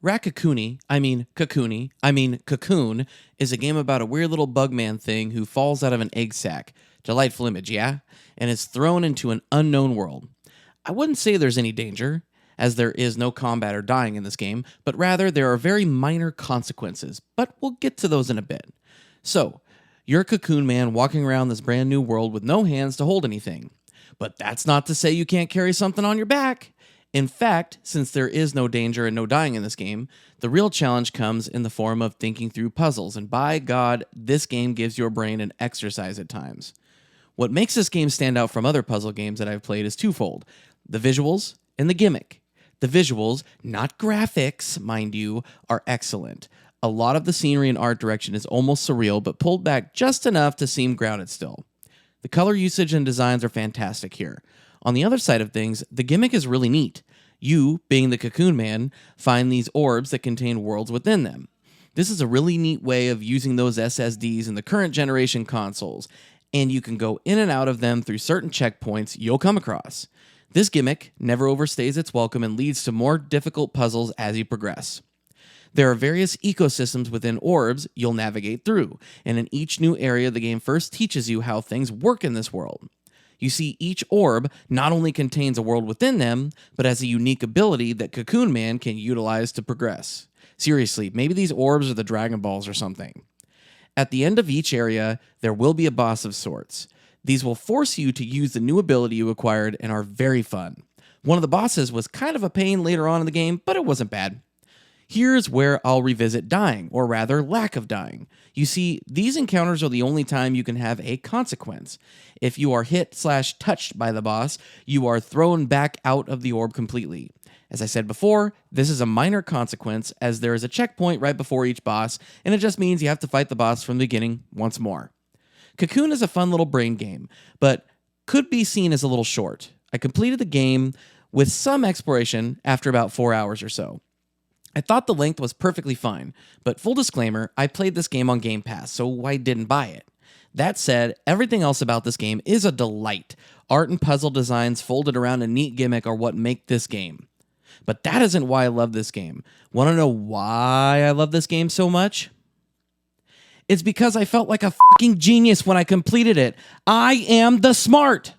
Cocoon is a game about a weird little bugman thing who falls out of an egg sack. Delightful image, yeah? And is thrown into an unknown world. I wouldn't say there's any danger, as there is no combat or dying in this game, but rather there are very minor consequences, but we'll get to those in a bit. So, you're a cocoon man walking around this brand new world with no hands to hold anything. But that's not to say you can't carry something on your back. In fact, since there is no danger and no dying in this game, the real challenge comes in the form of thinking through puzzles, and by God, this game gives your brain an exercise at times. What makes this game stand out from other puzzle games that I've played is twofold: the visuals and the gimmick. The visuals, not graphics, mind you, are excellent. A lot of the scenery and art direction is almost surreal, but pulled back just enough to seem grounded still. The color usage and designs are fantastic here. On the other side of things, the gimmick is really neat. You, being the Cocoon Man, find these orbs that contain worlds within them. This is a really neat way of using those SSDs in the current generation consoles, and you can go in and out of them through certain checkpoints you'll come across. This gimmick never overstays its welcome and leads to more difficult puzzles as you progress. There are various ecosystems within orbs you'll navigate through, and in each new area the game first teaches you how things work in this world. You see, each orb not only contains a world within them, but has a unique ability that Cocoon Man can utilize to progress. Seriously, maybe these orbs are the Dragon Balls or something. At the end of each area, there will be a boss of sorts. These will force you to use the new ability you acquired and are very fun. One of the bosses was kind of a pain later on in the game, but it wasn't bad. Here's where I'll revisit dying, or rather lack of dying. You see, these encounters are the only time you can have a consequence. If you are hit/touched by the boss, you are thrown back out of the orb completely. As I said before, this is a minor consequence as there is a checkpoint right before each boss, and it just means you have to fight the boss from the beginning once more. Cocoon is a fun little brain game, but could be seen as a little short. I completed the game with some exploration after about 4 hours or so. I thought the length was perfectly fine, but full disclaimer, I played this game on Game Pass, so I didn't buy it. That said, everything else about this game is a delight. Art and puzzle designs folded around a neat gimmick are what make this game. But that isn't why I love this game. Want to know why I love this game so much? It's because I felt like a fucking genius when I completed it. I am the smart!